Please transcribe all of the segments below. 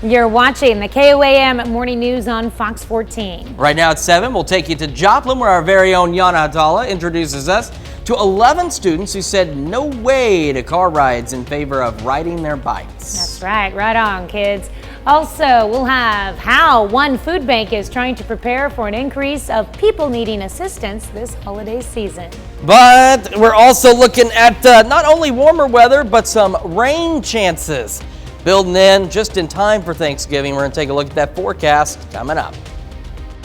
You're watching the KOAM Morning News on Fox 14. Right now at 7, we'll take you to Joplin, where our very own Yana Hatala introduces us to 11 students who said no way to car rides in favor of riding their bikes. That's right. Right on, kids. Also, we'll have how one food bank is trying to prepare for an increase of people needing assistance this holiday season. But we're also looking at not only warmer weather, but some rain chances building in just in time for Thanksgiving. We're going to take a look at that forecast coming up.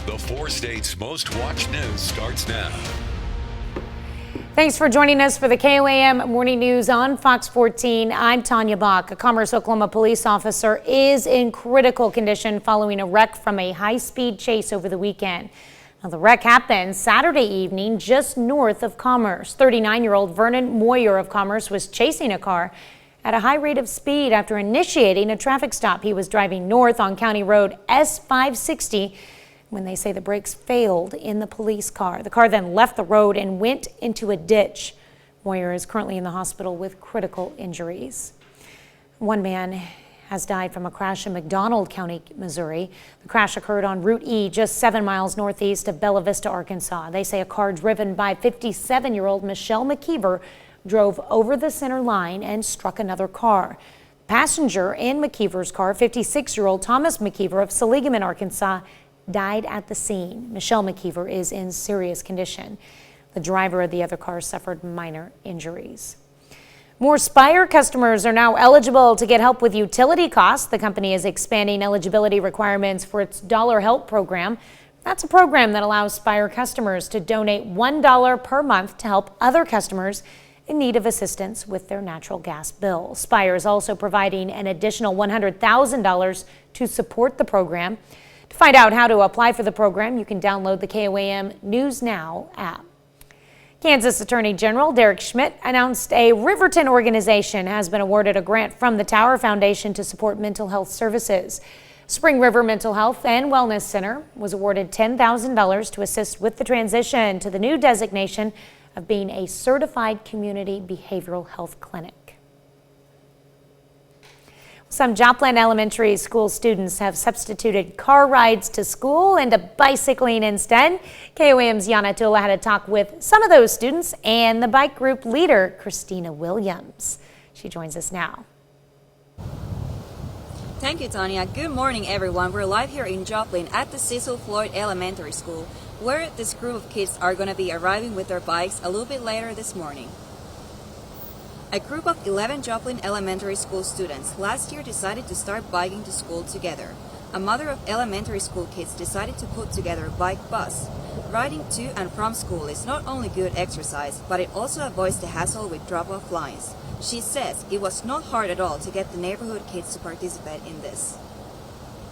The 4 states' most watched news starts now. Thanks for joining us for the KOAM Morning News on Fox 14. I'm Tanya Bach. A Commerce, Oklahoma police officer is in critical condition following a wreck from a high-speed chase over the weekend. Now, the wreck happened Saturday evening just north of Commerce. 39-year-old Vernon Moyer of Commerce was chasing a car at a high rate of speed after initiating a traffic stop. He was driving north on County Road S560 when they say the brakes failed in the police car. The car then left the road and went into a ditch. Moyer is currently in the hospital with critical injuries. One man has died from a crash in McDonald County, Missouri. The crash occurred on Route E, just 7 miles northeast of Bella Vista, Arkansas. They say a car driven by 57-year-old Michelle McKeever drove over the center line and struck another car. Passenger in McKeever's car, 56-year-old Thomas McKeever of Seligman, Arkansas, died at the scene. Michelle McKeever is in serious condition. The driver of the other car suffered minor injuries. More Spire customers are now eligible to get help with utility costs. The company is expanding eligibility requirements for its Dollar Help program. That's a program that allows Spire customers to donate $1 per month to help other customers in need of assistance with their natural gas bill. Spire is also providing an additional $100,000 to support the program. To find out how to apply for the program, you can download the KOAM News Now app. Kansas Attorney General Derek Schmidt announced a Riverton organization has been awarded a grant from the Tower Foundation to support mental health services. Spring River Mental Health and Wellness Center was awarded $10,000 to assist with the transition to the new designation of being a certified community behavioral health clinic. Some Joplin Elementary School students have substituted car rides to school into bicycling instead. KOAM's Yana Hatala had a talk with some of those students and the bike group leader, Christina Williams. She joins us now. Thank you, Tanya. Good morning, everyone. We're live here in Joplin at the Cecil Floyd Elementary School, where this group of kids are going to be arriving with their bikes a little bit later this morning. A group of 11 Joplin Elementary School students last year decided to start biking to school together. A mother of elementary school kids decided to put together a bike bus. Riding to and from school is not only good exercise, but it also avoids the hassle with drop-off lines. She says it was not hard at all to get the neighborhood kids to participate in this.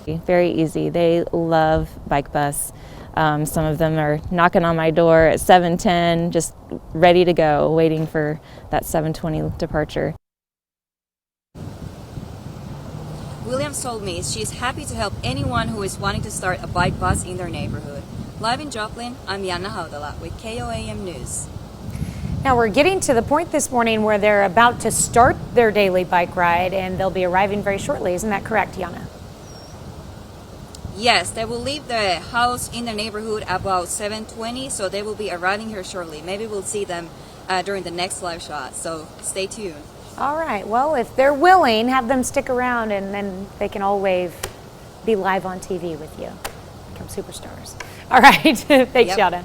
Very easy. They love bike bus. Some of them are knocking on my door at 7:10, just ready to go, waiting for that 7:20 departure. Williams told me she's happy to help anyone who is wanting to start a bike bus in their neighborhood. Live in Joplin, I'm Yana Hatala with KOAM News. Now we're getting to the point this morning where they're about to start their daily bike ride and they'll be arriving very shortly. Isn't that correct, Yana? Yes, they will leave the house in the neighborhood about 7:20, so they will be arriving here shortly. Maybe we'll see them during the next live shot, so stay tuned. All right, well, if they're willing, have them stick around and then they can always be live on TV with you. Become superstars. All right, thanks, Yana.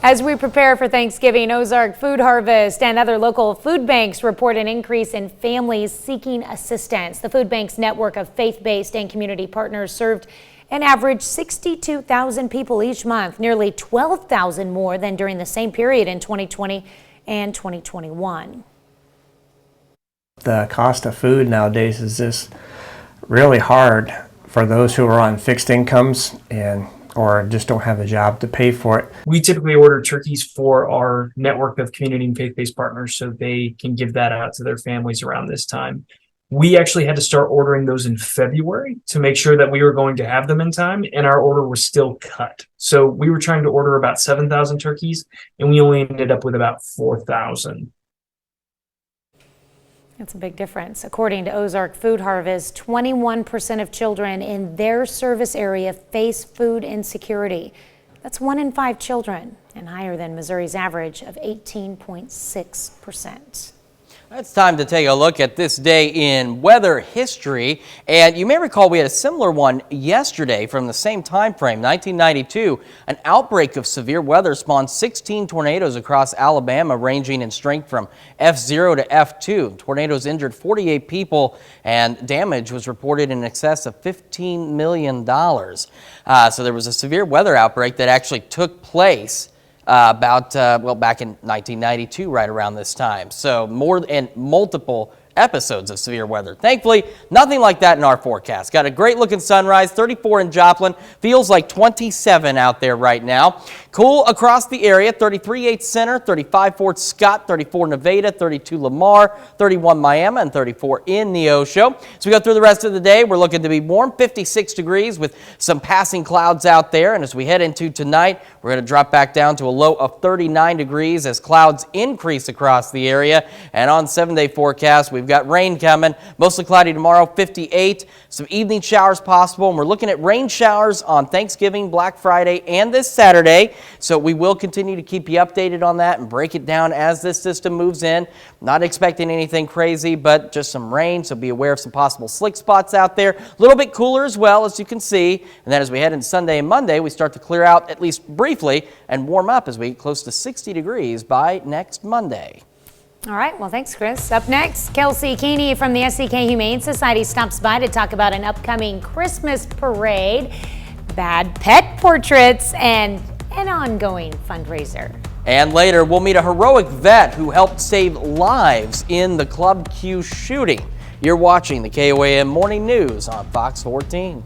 As we prepare for Thanksgiving, Ozark Food Harvest and other local food banks report an increase in families seeking assistance. The food bank's network of faith-based and community partners served an average 62,000 people each month, nearly 12,000 more than during the same period in 2020 and 2021. The cost of food nowadays is just really hard for those who are on fixed incomes or just don't have a job to pay for it. We typically order turkeys for our network of community and faith-based partners so they can give that out to their families around this time. We actually had to start ordering those in February to make sure that we were going to have them in time, and our order was still cut. So we were trying to order about 7,000 turkeys, and we only ended up with about 4,000. That's a big difference. According to Ozark Food Harvest, 21% of children in their service area face food insecurity. That's 1 in 5 children, and higher than Missouri's average of 18.6%. It's time to take a look at this day in weather history. And you may recall we had a similar one yesterday from the same time frame, 1992. An outbreak of severe weather spawned 16 tornadoes across Alabama, ranging in strength from F0 to F2. Tornadoes injured 48 people, and damage was reported in excess of $15 million. So there was a severe weather outbreak that actually took place back in 1992, right around this time. So more and multiple episodes of severe weather. Thankfully, nothing like that in our forecast. Got a great looking sunrise, 34 in Joplin. Feels like 27 out there right now. Cool across the area, 33 8 Center, 35 Fort Scott, 34 Nevada, 32 Lamar, 31 Miami, and 34 in Neosho. So we go through the rest of the day, we're looking to be warm, 56 degrees with some passing clouds out there. And as we head into tonight, we're going to drop back down to a low of 39 degrees as clouds increase across the area. And on 7-day forecast, we've got rain coming, mostly cloudy tomorrow, 58. Some evening showers possible, and we're looking at rain showers on Thanksgiving, Black Friday, and this Saturday. So we will continue to keep you updated on that and break it down as this system moves in. Not expecting anything crazy, but just some rain, so be aware of some possible slick spots out there. A little bit cooler as well, as you can see. And then as we head into Sunday and Monday, we start to clear out at least briefly and warm up as we get close to 60 degrees by next Monday. All right, well, thanks, Chris. Up next, Kelsey Keeney from the SCK Humane Society stops by to talk about an upcoming Christmas parade, bad pet portraits, and an ongoing fundraiser. And later, we'll meet a heroic vet who helped save lives in the Club Q shooting. You're watching the KOAM Morning News on Fox 14.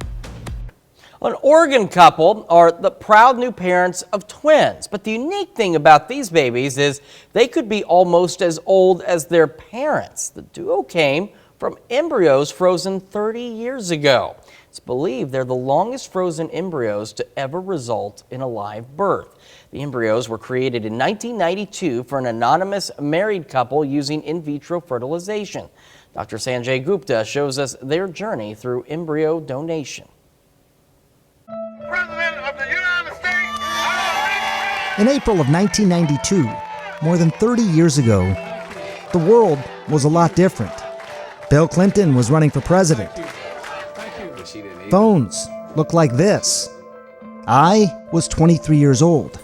An Oregon couple are the proud new parents of twins, but the unique thing about these babies is they could be almost as old as their parents. The duo came from embryos frozen 30 years ago. It's believed they're the longest frozen embryos to ever result in a live birth. The embryos were created in 1992 for an anonymous married couple using in vitro fertilization. Dr. Sanjay Gupta shows us their journey through embryo donation. President of the United States. In April of 1992, more than 30 years ago, the world was a lot different. Bill Clinton was running for president. Phones looked like this. I was 23 years old,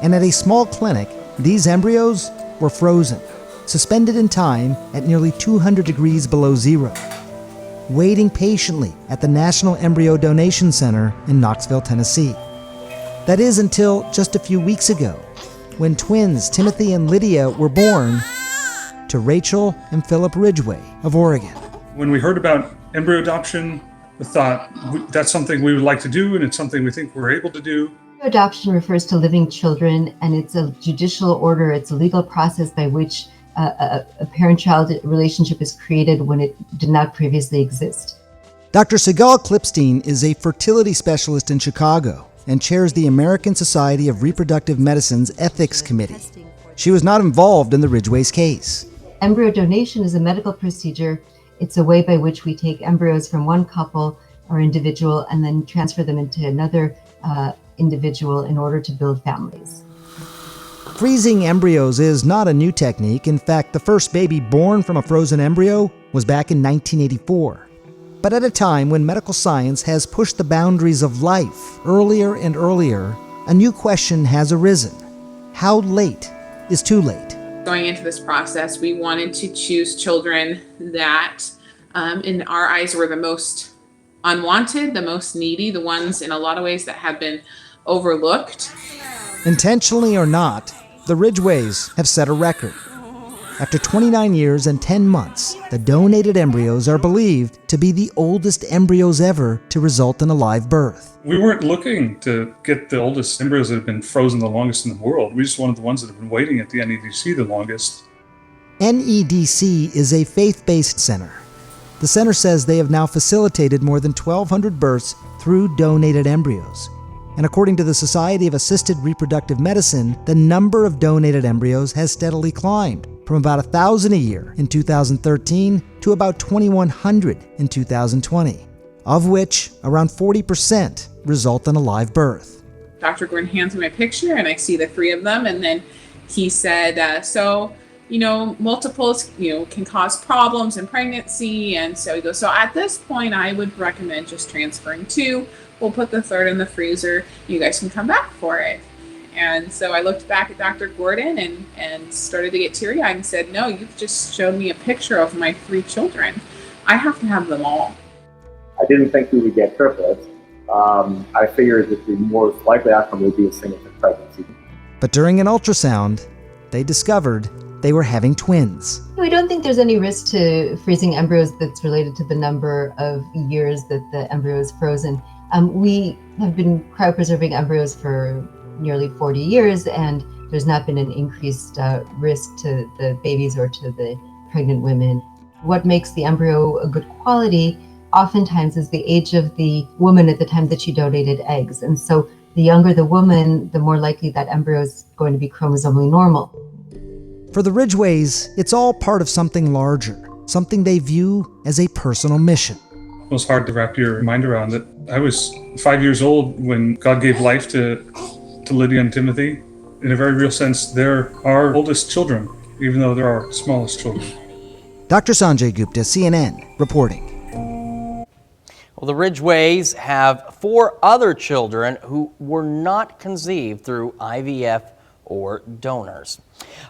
and at a small clinic, these embryos were frozen, suspended in time at nearly 200 degrees below zero, waiting patiently at the National Embryo Donation Center in Knoxville, Tennessee. That is until just a few weeks ago, when twins Timothy and Lydia were born to Rachel and Philip Ridgway of Oregon. When we heard about embryo adoption, we thought that's something we would like to do, and it's something we think we're able to do. Adoption refers to living children, and it's a judicial order. It's a legal process by which a parent-child relationship is created when it did not previously exist. Dr. Sigal Klipstein is a fertility specialist in Chicago and chairs the American Society of Reproductive Medicine's Ethics Committee. She was not involved in the Ridgway's case. Embryo donation is a medical procedure. It's a way by which we take embryos from one couple or individual and then transfer them into another individual in order to build families. Freezing embryos is not a new technique. In fact, the first baby born from a frozen embryo was back in 1984. But at a time when medical science has pushed the boundaries of life earlier and earlier, a new question has arisen. How late is too late? Going into this process, we wanted to choose children that, in our eyes, were the most unwanted, the most needy, the ones in a lot of ways that have been overlooked. Intentionally or not, the Ridgways have set a record. After 29 years and 10 months, the donated embryos are believed to be the oldest embryos ever to result in a live birth. We weren't looking to get the oldest embryos that have been frozen the longest in the world. We just wanted the ones that have been waiting at the NEDC the longest. NEDC is a faith-based center. The center says they have now facilitated more than 1,200 births through donated embryos. And according to the Society of Assisted Reproductive Medicine, the number of donated embryos has steadily climbed, from about 1,000 a year in 2013 to about 2,100 in 2020, of which around 40% result in a live birth. Dr. Gordon hands me my picture and I see the 3 of them, and then he said, multiples, can cause problems in pregnancy. And so he goes, so at this point, I would recommend just transferring 2. We'll put the 3rd in the freezer. You guys can come back for it. And so I looked back at Dr. Gordon and started to get teary-eyed and said, no, you've just showed me a picture of my 3 children. I have to have them all. I didn't think we would get triplets. I figured that the most likely outcome would be a singleton pregnancy. But during an ultrasound, they discovered they were having twins. We don't think there's any risk to freezing embryos that's related to the number of years that the embryo is frozen. We have been cryopreserving embryos for nearly 40 years, and there's not been an increased risk to the babies or to the pregnant women. What makes the embryo a good quality oftentimes is the age of the woman at the time that she donated eggs. And so the younger the woman, the more likely that embryo is going to be chromosomally normal. For the Ridgeways, it's all part of something larger, something they view as a personal mission. It was hard to wrap your mind around it. I was 5 years old when God gave life to Lydia and Timothy. In a very real sense, they're our oldest children, even though they're our smallest children. Dr. Sanjay Gupta, CNN, reporting. Well, the Ridgeways have 4 other children who were not conceived through IVF or donors.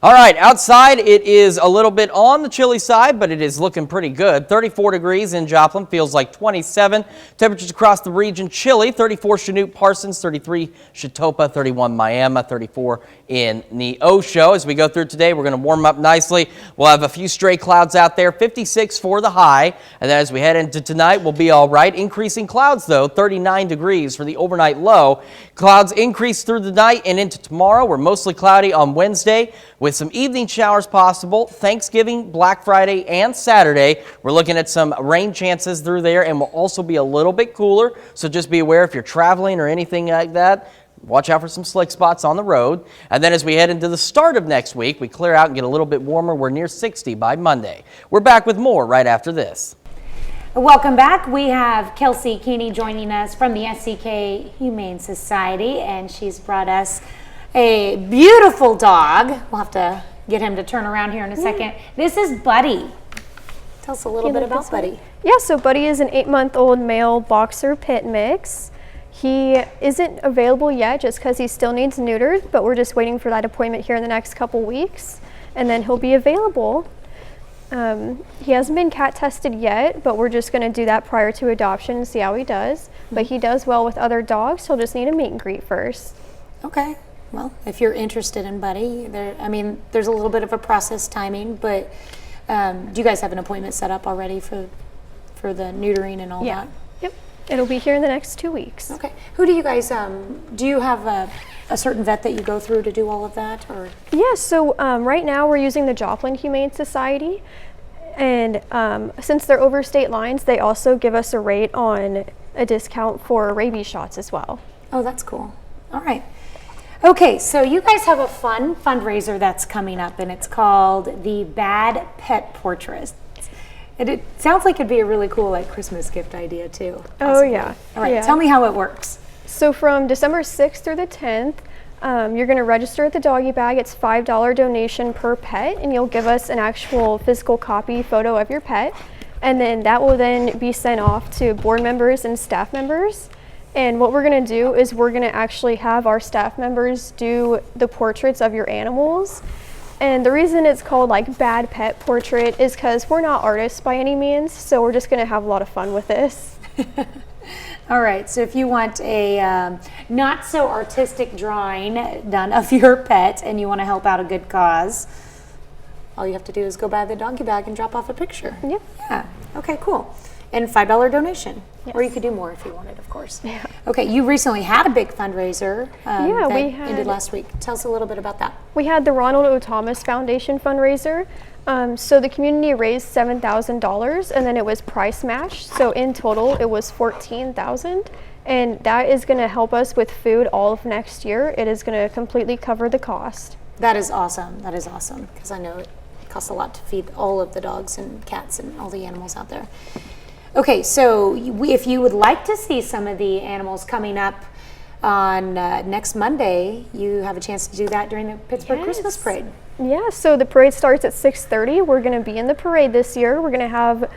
All right, outside it is a little bit on the chilly side, but it is looking pretty good. 34 degrees in Joplin, feels like 27. Temperatures across the region chilly. 34 Chanute Parsons, 33 Chetopa, 31 Miami, 34 in Neosho. As we go through today, we're going to warm up nicely. We'll have a few stray clouds out there, 56 for the high. And then as we head into tonight, we'll be all right. Increasing clouds, though, 39 degrees for the overnight low. Clouds increase through the night and into tomorrow. We're mostly cloudy on Wednesday, with some evening showers possible. Thanksgiving, Black Friday, and Saturday, we're looking at some rain chances through there, and will also be a little bit cooler. So just be aware if you're traveling or anything like that. Watch out for some slick spots on the road. And then as we head into the start of next week, we clear out and get a little bit warmer. We're near 60 by Monday. We're back with more right after this. Welcome back. We have Kelsey Keeney joining us from the SCK Humane Society, and she's brought us a beautiful dog. We'll have to get him to turn around here in a second. This is Buddy. Tell us a little bit about Buddy. Yeah, so Buddy is an 8-month-old male boxer pit mix. He isn't available yet just because he still needs neutered, but we're just waiting for that appointment here in the next couple weeks, and then he'll be available. He hasn't been cat tested yet, but we're just going to do that prior to adoption and see how he does. But he does well with other dogs. He'll just need a meet and greet first. Okay. Well, if you're interested in Buddy, there's a little bit of a process timing, but do you guys have an appointment set up already for the neutering and all that? Yep. It'll be here in the next 2 weeks. Okay. Who do you guys, do you have a certain vet that you go through to do all of that? Or? Yeah, so right now we're using the Joplin Humane Society. And since they're over state lines, they also give us a rate on a discount for rabies shots as well. Oh, that's cool. All right. Okay, so you guys have a fun fundraiser that's coming up, and it's called the Bad Pet Portraits. And it sounds like it'd be a really cool Christmas gift idea too. Possibly. Oh yeah. All right, yeah. Tell me how it works. So from December 6th through the 10th, you're going to register at the doggy bag. It's $5 donation per pet, and you'll give us an actual physical copy photo of your pet. And then that will then be sent off to board members and staff members. And what we're going to do is we're going to actually have our staff members do the portraits of your animals. And the reason it's called Bad Pet Portrait is because we're not artists by any means, so we're just going to have a lot of fun with this. All right, so if you want a not so artistic drawing done of your pet and you want to help out a good cause, all you have to do is go by the doggy bag and drop off a picture. Yep. Yeah. Okay, cool. And $5 donation. Yes. Or you could do more if you wanted, of course. Yeah. Okay, you recently had a big fundraiser yeah, that we had, ended last week. Tell us a little bit about that. We had the Ronald O. Thomas Foundation fundraiser. So the community raised $7,000 and then it was price matched. So in total, it was $14,000. And that is going to help us with food all of next year. It is going to completely cover the cost. That is awesome. That is awesome because I know costs a lot to feed all of the dogs and cats and all the animals out there. Okay, so if you would like to see some of the animals coming up on next Monday, you have a chance to do that during the Pittsburgh Christmas Parade. Yeah, so the parade starts at 6:30. We're going to be in the parade this year. We're going to have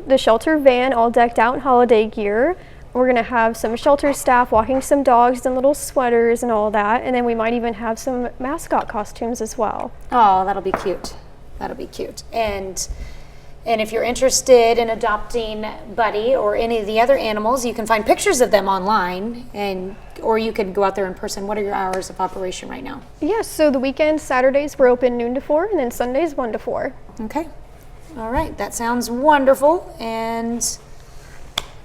the shelter van all decked out in holiday gear. We're going to have some shelter staff walking some dogs in little sweaters and all that. And then we might even have some mascot costumes as well. Oh, that'll be cute. That'll be cute. And if you're interested in adopting Buddy or any of the other animals, you can find pictures of them online, or you can go out there in person. What are your hours of operation right now? Yeah, so the weekends, Saturdays, we're open noon to 4, and then Sundays 1 to 4. Okay. All right, that sounds wonderful. And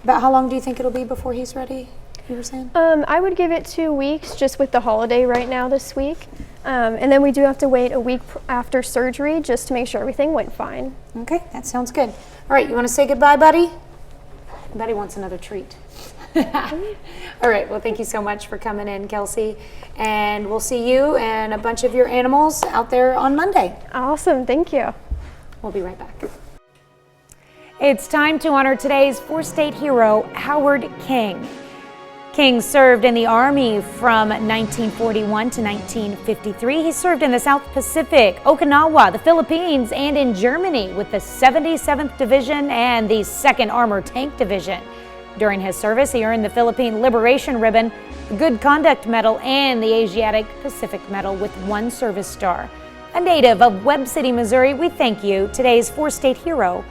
about how long do you think it'll be before he's ready, you were saying? I would give it 2 weeks, just with the holiday right now this week. And then we do have to wait a week after surgery just to make sure everything went fine. Okay, that sounds good. All right, you want to say goodbye, Buddy? Buddy wants another treat. All right, well, thank you so much for coming in, Kelsey. And we'll see you and a bunch of your animals out there on Monday. Awesome, thank you. We'll be right back. It's time to honor today's four-state hero, Howard King. King served in the Army from 1941 to 1953. He served in the South Pacific, Okinawa, the Philippines, and in Germany with the 77th Division and the 2nd Armored Tank Division. During his service, he earned the Philippine Liberation Ribbon, the Good Conduct Medal, and the Asiatic Pacific Medal with 1 service star. A native of Webb City, Missouri, we thank you, today's four-state hero,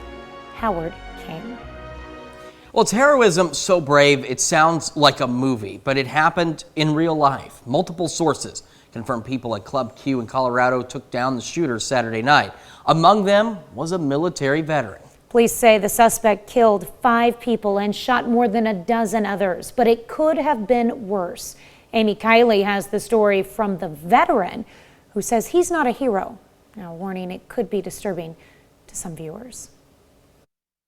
Howard King. Well, it's heroism so brave it sounds like a movie, but it happened in real life. Multiple sources confirm people at Club Q in Colorado took down the shooter Saturday night. Among them was a military veteran. Police say the suspect killed 5 people and shot more than a dozen others, but it could have been worse. Amy Kiley has the story from the veteran who says he's not a hero. Now, warning, it could be disturbing to some viewers.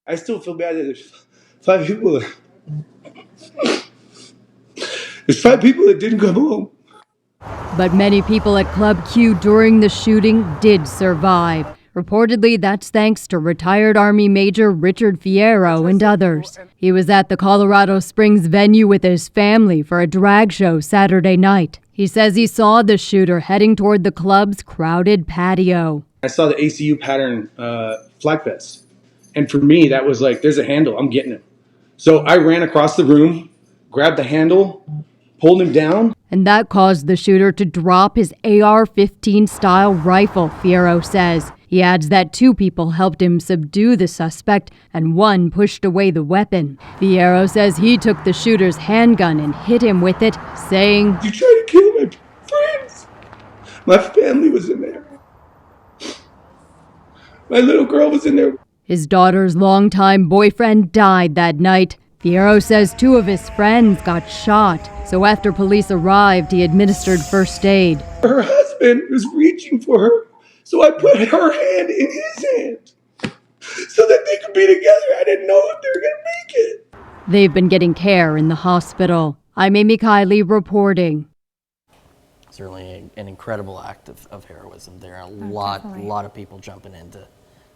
I still feel bad that there's 5 people that, there's 5 people that didn't come home. But many people at Club Q during the shooting did survive. Reportedly, that's thanks to retired Army Major Richard Fierro and others. He was at the Colorado Springs venue with his family for a drag show Saturday night. He says he saw the shooter heading toward the club's crowded patio. I saw the ACU pattern flak vest. And for me, that was like, there's a handle, I'm getting him. So I ran across the room, grabbed the handle, pulled him down. And that caused the shooter to drop his AR-15 style rifle, Fierro says. He adds that 2 people helped him subdue the suspect and 1 pushed away the weapon. Fierro says he took the shooter's handgun and hit him with it, saying, "You tried to kill my friends. My family was in there. My little girl was in there." His daughter's longtime boyfriend died that night. Fierro says 2 of his friends got shot. So after police arrived, he administered first aid. Her husband was reaching for her, so I put her hand in his hand so that they could be together. I didn't know if they were going to make it. They've been getting care in the hospital. I'm Amy Kiley reporting. Certainly an incredible act of heroism there. A lot of people jumping in to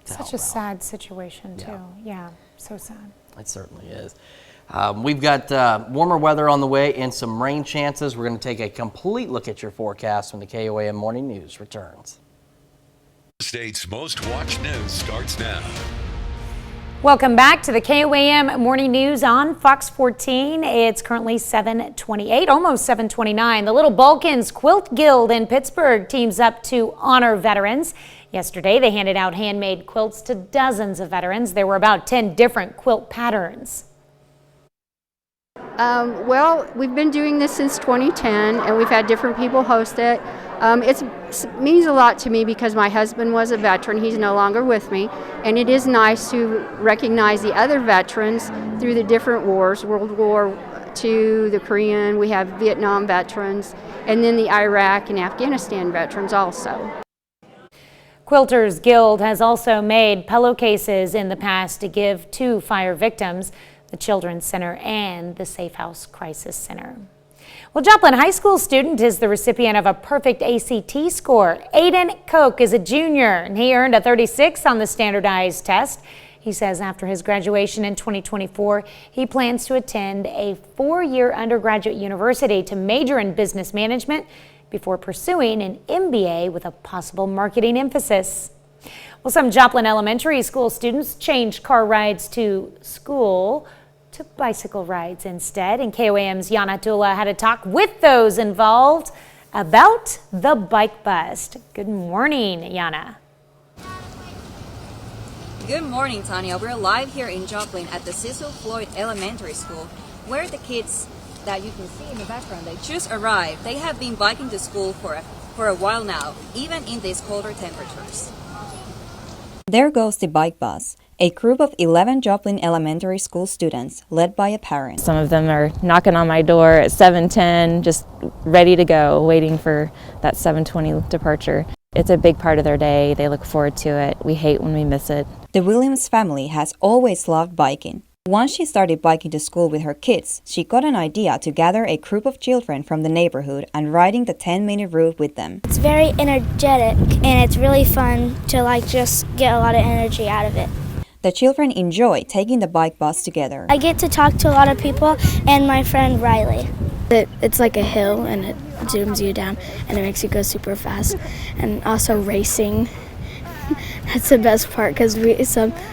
Such a sad situation, too. Yeah, so sad. It certainly is. We've got warmer weather on the way and some rain chances. We're going to take a complete look at your forecast when the KOAM Morning News returns. State's most watched news starts now. Welcome back to the KOAM Morning News on Fox 14. It's currently 7:28, almost 7:29. The Little Balkans Quilt Guild in Pittsburgh teams up to honor veterans. Yesterday, they handed out handmade quilts to dozens of veterans. There were about 10 different quilt patterns. Well, we've been doing this since 2010, and we've had different people host it. It means a lot to me because my husband was a veteran. He's no longer with me, and it is nice to recognize the other veterans through the different wars, World War II, the Korean, we have Vietnam veterans, and then the Iraq and Afghanistan veterans also. Quilters Guild has also made pillowcases in the past to give to fire victims, the Children's Center and the Safe House Crisis Center. Well, Joplin High School student is the recipient of a perfect ACT score. Aiden Koch is a junior, and he earned a 36 on the standardized test. He says after his graduation in 2024, he plans to attend a 4-year undergraduate university to major in business management before pursuing an MBA with a possible marketing emphasis. Well, some Joplin Elementary School students changed car rides to school to bicycle rides instead, and KOAM's Yana Tula had a talk with those involved about the bike bus. Good morning, Yana. Good morning, Tanya. We're live here in Joplin at the Cecil Floyd Elementary School, where the kids that you can see in the background, they just arrived. They have been biking to school for a while now, even in these colder temperatures. There goes the bike bus, a group of 11 Joplin Elementary School students led by a parent. Some of them are knocking on my door at 7:10, just ready to go, waiting for that 7:20 departure. It's a big part of their day. They look forward to it. We hate when we miss it. The Williams family has always loved biking. Once she started biking to school with her kids, she got an idea to gather a group of children from the neighborhood and riding the 10-minute route with them. It's very energetic and it's really fun to just get a lot of energy out of it. The children enjoy taking the bike bus together. I get to talk to a lot of people and my friend Riley. It's like a hill and it zooms you down and it makes you go super fast. And also racing. That's the best part because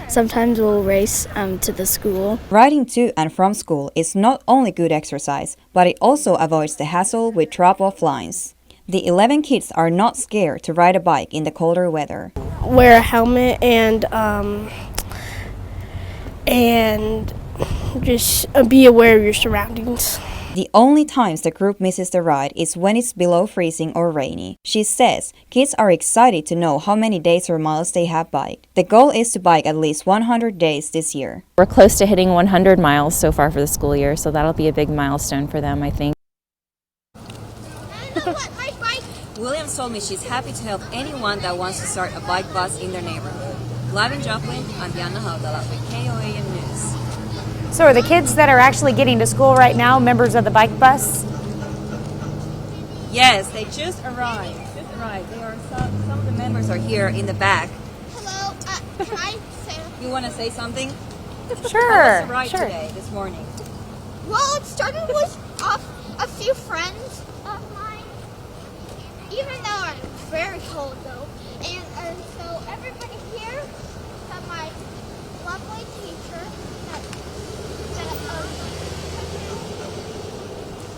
sometimes we'll race to the school. Riding to and from school is not only good exercise, but it also avoids the hassle with drop-off lines. The 11 kids are not scared to ride a bike in the colder weather. Wear a helmet and just be aware of your surroundings. The only times the group misses the ride is when it's below freezing or rainy. She says kids are excited to know how many days or miles they have biked. The goal is to bike at least 100 days this year. We're close to hitting 100 miles so far for the school year, so that'll be a big milestone for them, I think. Williams told me she's happy to help anyone that wants to start a bike bus in their neighborhood. Live in Joplin, I'm Diana Haudala with KOAM News. So are the kids that are actually getting to school right now members of the bike bus? Yes, they just arrived. They are some of the members are here in the back. Hello, can I say? You want to say something? Sure. How was the ride sure. today, this morning? Well, it started with a few friends of mine, even though I'm very cold though. And so everybody here had my lovely teacher that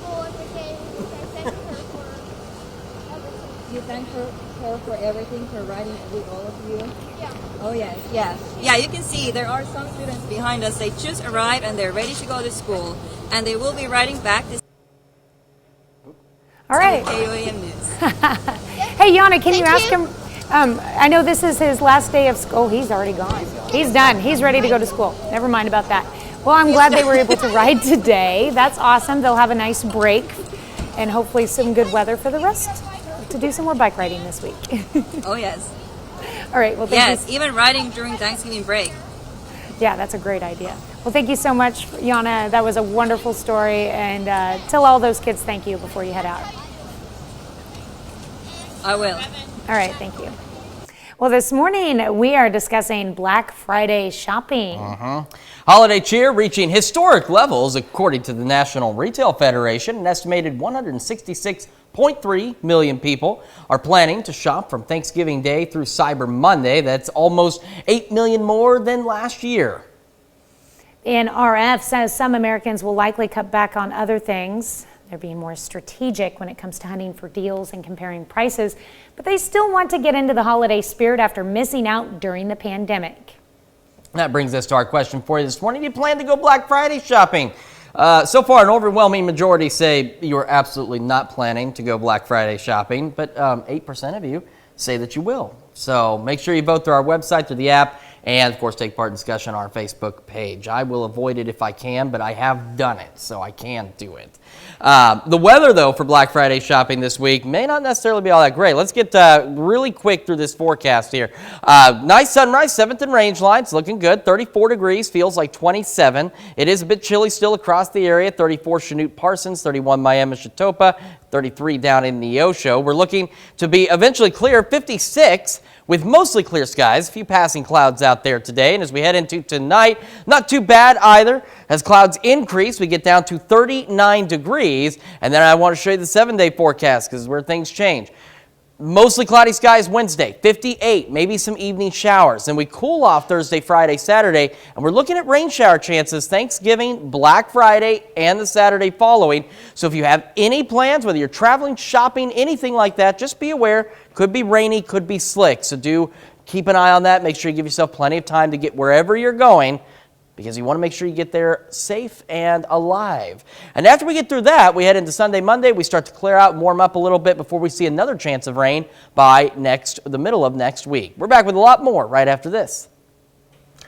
school every day. I thank her for everything. You thank her for everything, for riding with all of you? Yeah. Oh yes, yeah, you can see there are some students behind us. They just arrived and they're ready to go to school, and they will be riding back this. All right. KOAM News. Hey, Yana, can you ask him? I know this is his last day of school. Oh, he's already gone. He's done. He's ready to go to school. Never mind about that. Well, I'm glad they were able to ride today. That's awesome. They'll have a nice break and hopefully some good weather for the rest to do some more bike riding this week. Oh yes. All right. Well, yes, even riding during Thanksgiving break. Yeah, that's a great idea. Well, thank you so much, Yana. That was a wonderful story. And tell all those kids thank you before you head out. I will. All right, thank you. Well, this morning we are discussing Black Friday shopping. Holiday cheer reaching historic levels according to the National Retail Federation. An estimated 166.3 million people are planning to shop from Thanksgiving Day through Cyber Monday. That's almost 8 million more than last year. NRF says some Americans will likely cut back on other things. They're being more strategic when it comes to hunting for deals and comparing prices, but they still want to get into the holiday spirit after missing out during the pandemic. That brings us to our question for you this morning. Do you plan to go Black Friday shopping? So far, an overwhelming majority say you are absolutely not planning to go Black Friday shopping, but 8% of you say that you will. So make sure you vote through our website, through the app, and of course take part in discussion on our Facebook page. I will avoid it if I can, but I have done it, so I can do it. The weather, though, for Black Friday shopping this week may not necessarily be all that great. Let's get really quick through this forecast here. Nice sunrise, 7th and range lines, looking good. 34 degrees, feels like 27. It is a bit chilly still across the area. 34 Chanute Parsons, 31 Miami Chitopa, 33 down in Neosho. We're looking to be eventually clear, 56 with mostly clear skies. A few passing clouds out there today. And as we head into tonight, not too bad either. As clouds increase, we get down to 39 degrees. And then I want to show you the 7-day forecast because where things change. Mostly cloudy skies Wednesday, 58, maybe some evening showers. And we cool off Thursday, Friday, Saturday, and we're looking at rain shower chances Thanksgiving, Black Friday, and the Saturday following. So if you have any plans, whether you're traveling, shopping, anything like that, just be aware. Could be rainy, could be slick. So do keep an eye on that. Make sure you give yourself plenty of time to get wherever you're going, because you want to make sure you get there safe and alive. And after we get through that, we head into Sunday, Monday. We start to clear out and warm up a little bit before we see another chance of rain by the middle of next week. We're back with a lot more right after this.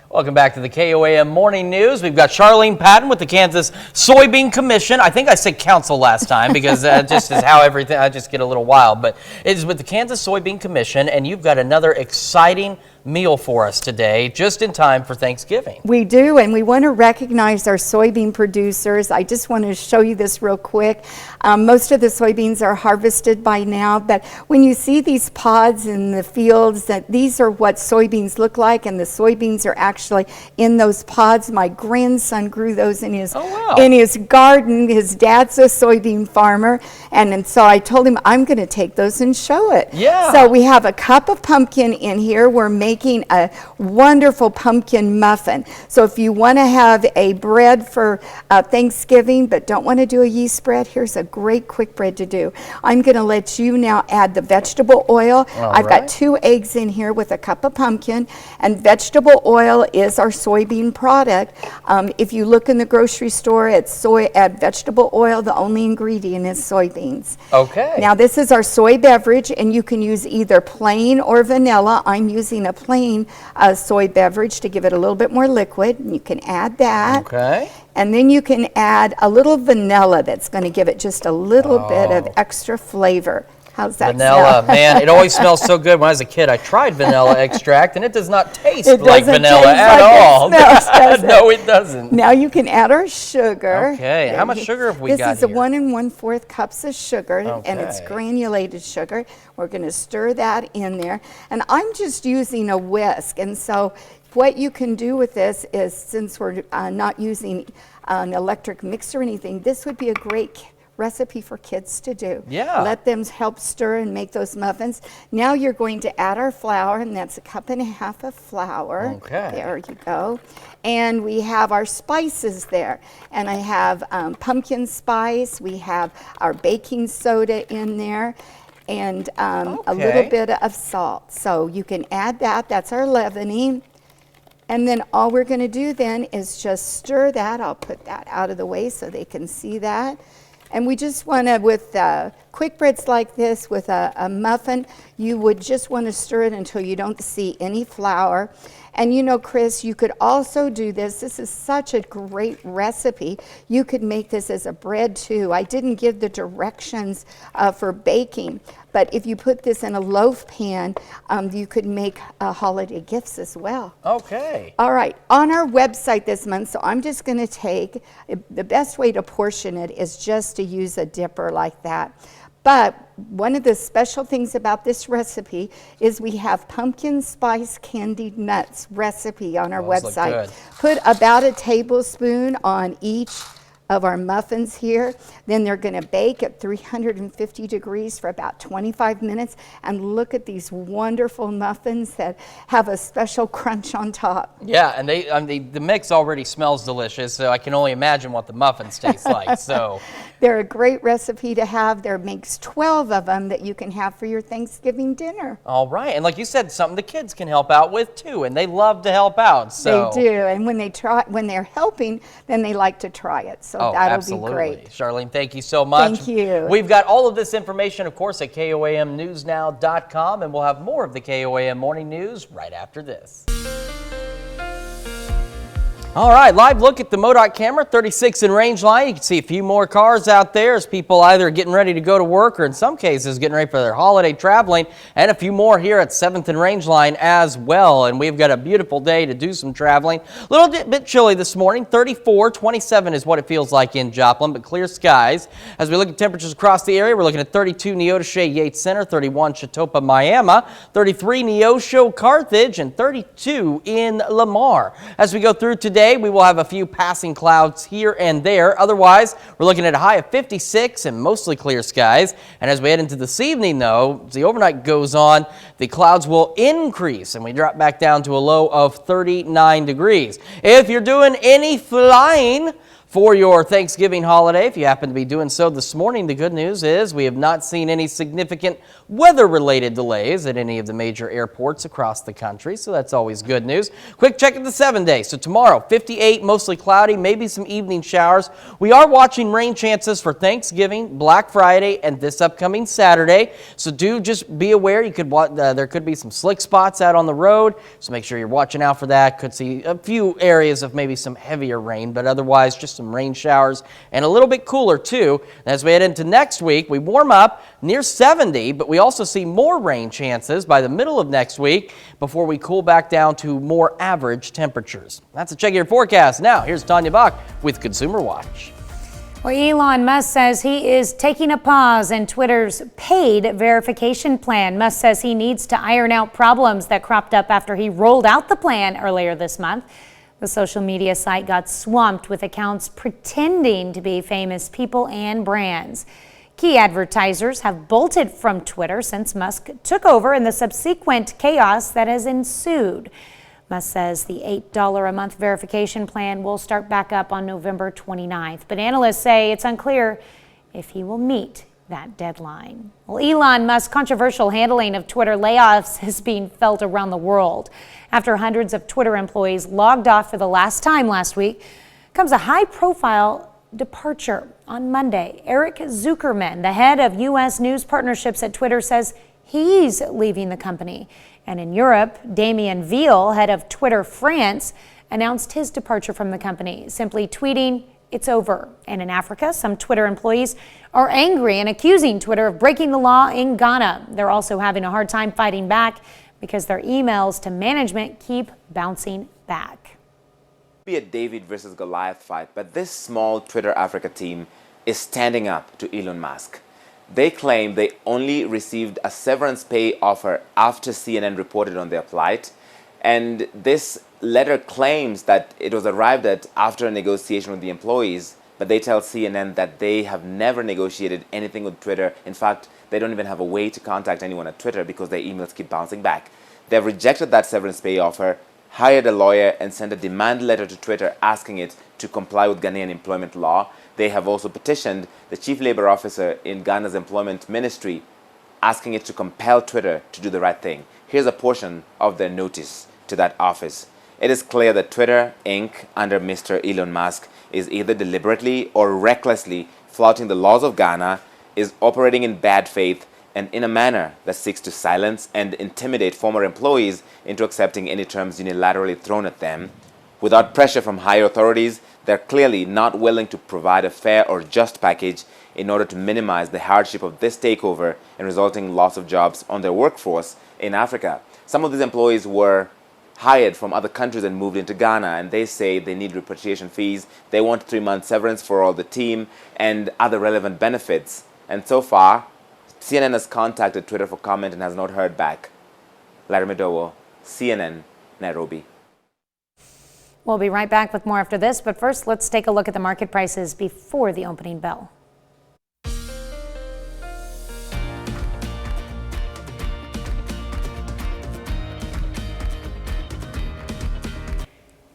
Welcome back to the KOAM Morning News. We've got Charlene Patton with the Kansas Soybean Commission. I think I said council last time because just is how everything, I just get a little wild. But it is with the Kansas Soybean Commission, and you've got another exciting meal for us today, just in time for Thanksgiving. We do, and we want to recognize our soybean producers. I just want to show you this real quick. Most of the soybeans are harvested by now, but when you see these pods in the fields, that these are what soybeans look like, and the soybeans are actually in those pods. My grandson grew those in his garden. His dad's a soybean farmer, and so I told him I'm going to take those and show it. Yeah. So we have a cup of pumpkin in here. We're making a wonderful pumpkin muffin. So if you want to have a bread for Thanksgiving but don't want to do a yeast bread, here's a great quick bread to do. I'm going to let you now add the vegetable oil. I've got 2 eggs in here with a cup of pumpkin, and vegetable oil is our soybean product. If you look in the grocery store at vegetable oil, the only ingredient is soybeans. Okay. Now this is our soy beverage, and you can use either plain or vanilla. I'm using a plain soy beverage to give it a little bit more liquid. You can add that. Okay. And then you can add a little vanilla that's going to give it just a little bit of extra flavor. How's that vanilla, smell? man, it always smells so good. When I was a kid, I tried vanilla extract, and it does not taste It like doesn't vanilla taste at like it all. smells, does it? No, it doesn't. Now you can add our sugar. Okay, how much sugar have we got This is here? 1 1/4 cups of sugar, and it's granulated sugar. We're going to stir that in there, and I'm just using a whisk. And so what you can do with this is, since we're not using an electric mixer or anything, this would be a great recipe for kids to do. Yeah. Let them help stir and make those muffins. Now you're going to add our flour, and that's 1.5 cups of flour. Okay. There you go. And we have our spices there. And I have pumpkin spice. We have our baking soda in there, and a little bit of salt. So you can add that. That's our leavening. And then all we're going to do then is just stir that. I'll put that out of the way so they can see that. And we just want to, with quick breads like this, with a muffin, you would just want to stir it until you don't see any flour. And you know, Chris, you could also do this. This is such a great recipe. You could make this as a bread too. I didn't give the directions for baking, but if you put this in a loaf pan, you could make holiday gifts as well. Okay. All right, on our website this month, so I'm just going to take, the best way to portion it is just to use a dipper like that. But one of the special things about this recipe is we have pumpkin spice candied nuts recipe on our website. Put about a tablespoon on each of our muffins here. Then they're going to bake at 350 degrees for about 25 minutes. And look at these wonderful muffins that have a special crunch on top. Yeah, and the mix already smells delicious, so I can only imagine what the muffins taste like. So they're a great recipe to have. There makes 12 of them that you can have for your Thanksgiving dinner. All right, and like you said, something the kids can help out with too, and they love to help out. So they do, and when they're helping, then they like to try it. So that'll be great. Charlene, thank you so much. Thank you. We've got all of this information, of course, at KOAMnewsnow.com, and we'll have more of the KOAM Morning News right after this. All right, live look at the MoDOT camera, 36 in Rangeline. You can see a few more cars out there as people either getting ready to go to work or in some cases getting ready for their holiday traveling, and a few more here at 7th and Rangeline as well. And we've got a beautiful day to do some traveling. A little bit chilly this morning, 34, 27 is what it feels like in Joplin, but clear skies. As we look at temperatures across the area, we're looking at 32 Neodesha Yates Center, 31 Chetopa Miami, 33 Neosho Carthage, and 32 in Lamar. As we go through today, we will have a few passing clouds here and there. Otherwise, we're looking at a high of 56 and mostly clear skies. And as we head into this evening, though, as the overnight goes on, the clouds will increase and we drop back down to a low of 39 degrees. If you're doing any flying for your Thanksgiving holiday, if you happen to be doing so this morning, the good news is we have not seen any significant weather-related delays at any of the major airports across the country, so that's always good news. Quick check at the 7-day. So tomorrow, 58, mostly cloudy, maybe some evening showers. We are watching rain chances for Thanksgiving, Black Friday, and this upcoming Saturday. So do just be aware. You could there could be some slick spots out on the road, so make sure you're watching out for that. Could see a few areas of maybe some heavier rain, but otherwise just some rain showers and a little bit cooler too. As we head into next week, we warm up near 70, but we also see more rain chances by the middle of next week before we cool back down to more average temperatures. That's a check of your forecast. Now, here's Tanya Bach with Consumer Watch. Well, Elon Musk says he is taking a pause in Twitter's paid verification plan. Musk says he needs to iron out problems that cropped up after he rolled out the plan earlier this month. The social media site got swamped with accounts pretending to be famous people and brands. Key advertisers have bolted from Twitter since Musk took over and the subsequent chaos that has ensued. Musk says the $8 a month verification plan will start back up on November 29th, but analysts say it's unclear if he will meet that deadline. Well, Elon Musk's controversial handling of Twitter layoffs is being felt around the world. After hundreds of Twitter employees logged off for the last time last week, comes a high-profile departure. On Monday, Eric Zuckerman, the head of U.S. news partnerships at Twitter, says he's leaving the company. And in Europe, Damien Veal, head of Twitter France, announced his departure from the company, simply tweeting, "It's over." And in Africa, some Twitter employees are angry and accusing Twitter of breaking the law in Ghana. They're also having a hard time fighting back because their emails to management keep bouncing back. Be a David versus Goliath fight, but this small Twitter Africa team is standing up to Elon Musk. They claim they only received a severance pay offer after CNN reported on their plight, and this letter claims that it was arrived at after a negotiation with the employees, but they tell CNN that they have never negotiated anything with Twitter. In fact, they don't even have a way to contact anyone at Twitter because their emails keep bouncing back. They've rejected that severance pay offer, hired a lawyer, and sent a demand letter to Twitter asking it to comply with Ghanaian employment law. They have also petitioned the chief labor officer in Ghana's employment ministry, asking it to compel Twitter to do the right thing. Here's a portion of their notice to that office. It is clear that Twitter, Inc., under Mr. Elon Musk, is either deliberately or recklessly flouting the laws of Ghana, is operating in bad faith, and in a manner that seeks to silence and intimidate former employees into accepting any terms unilaterally thrown at them. Without pressure from higher authorities, they're clearly not willing to provide a fair or just package in order to minimize the hardship of this takeover and resulting loss of jobs on their workforce in Africa. Some of these employees were hired from other countries and moved into Ghana, and they say they need repatriation fees. They want 3-month severance for all the team and other relevant benefits. And so far, CNN has contacted Twitter for comment and has not heard back. Larry Medowo, CNN, Nairobi. We'll be right back with more after this, but first let's take a look at the market prices before the opening bell.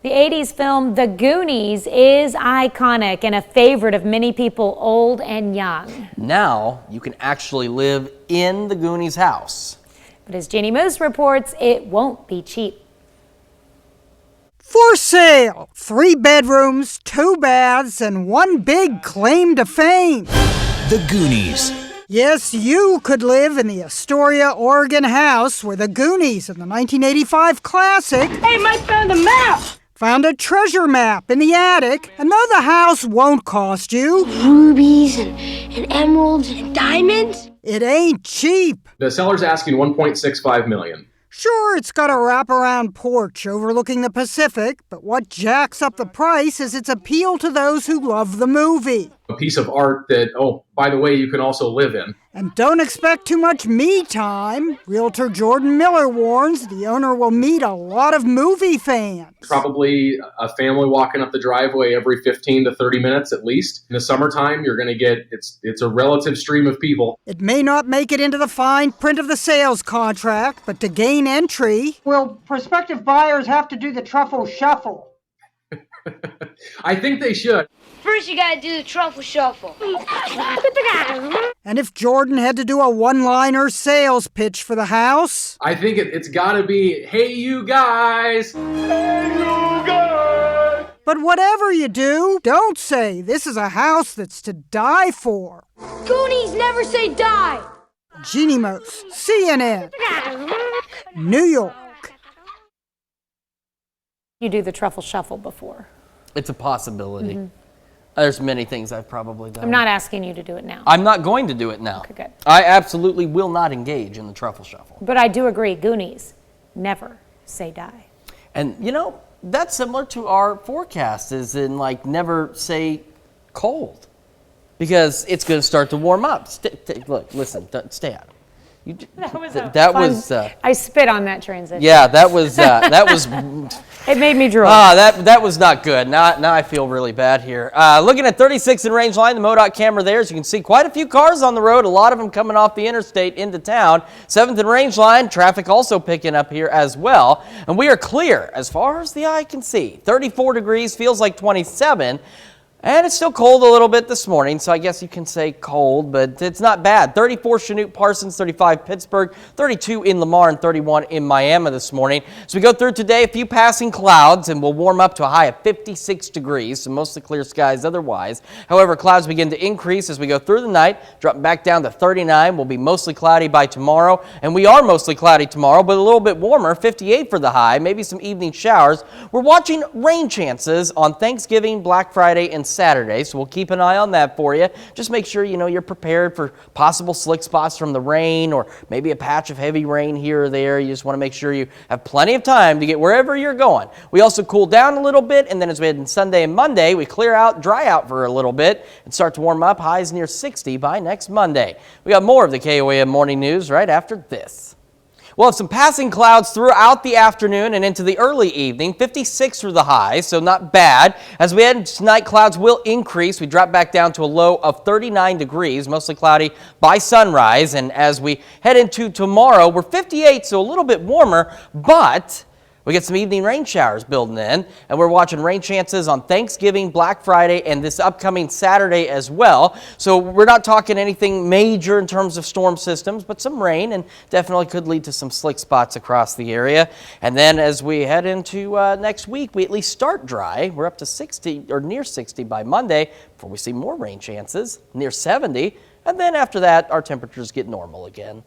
The 80s film The Goonies is iconic and a favorite of many people, old and young. Now you can actually live in the Goonies house. But as Jeannie Moose reports, it won't be cheap. For sale, 3 bedrooms, 2 baths, and 1 big claim to fame. The Goonies. Yes, you could live in the Astoria, Oregon house where the Goonies in the 1985 classic... Hey, Mike found the map! Found a treasure map in the attic, and though the house won't cost you rubies and emeralds and diamonds, it ain't cheap. The seller's asking $1.65 million. Sure, it's got a wraparound porch overlooking the Pacific, but what jacks up the price is its appeal to those who love the movie. A piece of art that, oh, by the way, you can also live in. And don't expect too much me time. Realtor Jordan Miller warns the owner will meet a lot of movie fans. Probably a family walking up the driveway every 15 to 30 minutes at least. In the summertime, you're going to get, it's a relative stream of people. It may not make it into the fine print of the sales contract, but to gain entry, will prospective buyers have to do the truffle shuffle? I think they should. first you gotta do the truffle shuffle. And if Jordan had to do a one-liner sales pitch for the house, I think it's got to be, hey, you guys. Hey, you guys. But whatever you do, don't say this is a house that's to die for. Goonies never say die. Jeannie Mose, CNN, New York. You do the truffle shuffle before. It's a possibility. There's many things I've probably done. I'm not asking you to do it now. I'm not going to do it now. Okay, good. I absolutely will not engage in the truffle shuffle. But I do agree, Goonies never say die. And you know, that's similar to our forecast, is in like never say cold, because it's going to start to warm up. Look, listen, stay out. I spit on that transition. Yeah, that was It made me drool. That was not good. Now I feel really bad here. Looking at 36 in range line, the MoDOT camera there, as you can see, quite a few cars on the road. A lot of them coming off the interstate into town. 7th in range line, traffic also picking up here as well. And we are clear as far as the eye can see. 34 degrees, feels like 27. And it's still cold a little bit this morning, so I guess you can say cold, but it's not bad. 34 Chanute Parsons, 35 Pittsburgh, 32 in Lamar, and 31 in Miami this morning. So we go through today, a few passing clouds, and we'll warm up to a high of 56 degrees, so mostly clear skies otherwise. However, clouds begin to increase as we go through the night, dropping back down to 39. We'll be mostly cloudy by tomorrow, and we are mostly cloudy tomorrow, but a little bit warmer, 58 for the high, maybe some evening showers. We're watching rain chances on Thanksgiving, Black Friday, and Saturday, so we'll keep an eye on that for you. Just make sure you're prepared for possible slick spots from the rain, or maybe a patch of heavy rain here or there. You just want to make sure you have plenty of time to get wherever you're going. We also cool down a little bit, and then as we head in Sunday and Monday, we clear out, dry out for a little bit, and start to warm up. Highs near 60 by next Monday. We got more of the KOAM morning news right after this. We'll have some passing clouds throughout the afternoon and into the early evening. 56 for the high, so not bad. As we head into tonight, clouds will increase. We drop back down to a low of 39 degrees, mostly cloudy by sunrise. And as we head into tomorrow, we're 58, so a little bit warmer, but we get some evening rain showers building in, and we're watching rain chances on Thanksgiving, Black Friday, and this upcoming Saturday as well. So we're not talking anything major in terms of storm systems, but some rain, and definitely could lead to some slick spots across the area. And then as we head into next week, we at least start dry. We're up to 60 or near 60 by Monday before we see more rain chances, near 70. And then after that, our temperatures get normal again.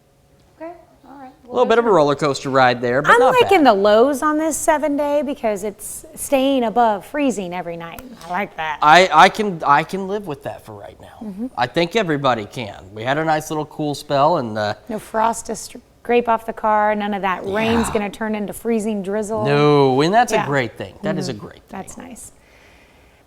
A little bit of a roller coaster ride there, but I'm not liking bad. the lows on this 7-day because it's staying above freezing every night. I like that. I can live with that for right now. I think everybody can. We had a nice little cool spell, and No frost to scrape off the car. None of that rain's going to turn into freezing drizzle. no, and that's a great thing. That is a great thing. That's nice.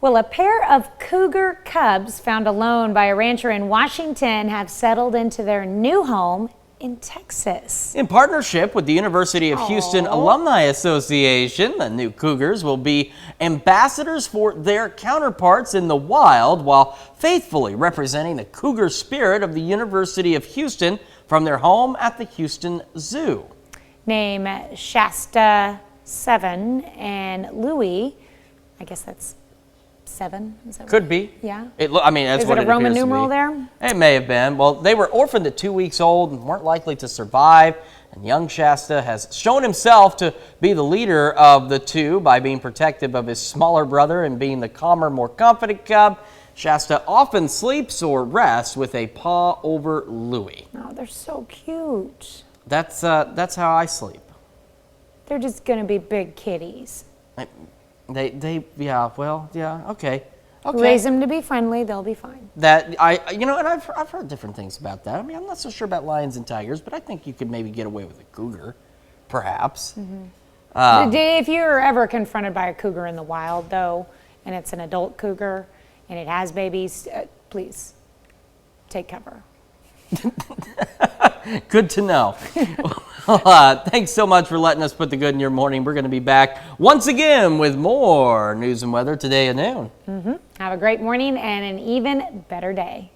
Well, a pair of cougar cubs found alone by a rancher in Washington have settled into their new home in Texas. In partnership with the University of Houston Alumni Association, the new Cougars will be ambassadors for their counterparts in the wild while faithfully representing the Cougar spirit of the University of Houston from their home at the Houston Zoo. Name Shasta 7 and Louis, I guess that's 7. Is that Could be. Yeah. I mean, that's Is what it it a Roman appears to numeral be. there? It may have been. Well, they were orphaned at 2 weeks old and weren't likely to survive. And young Shasta has shown himself to be the leader of the two by being protective of his smaller brother and being the calmer, more confident cub. Shasta often sleeps or rests with a paw over Louie. Oh, they're so cute. That's how I sleep. They're just going to be big kitties. Yeah, well, yeah, okay. Okay. Raise them to be friendly, they'll be fine. And I've heard different things about that. I mean, I'm not so sure about lions and tigers, but I think you could maybe get away with a cougar, perhaps. If you're ever confronted by a cougar in the wild, though, and it's an adult cougar and it has babies, please take cover. Good to know. Thanks so much for letting us put the good in your morning. We're going to be back once again with more news and weather today at noon. Have a great morning and an even better day.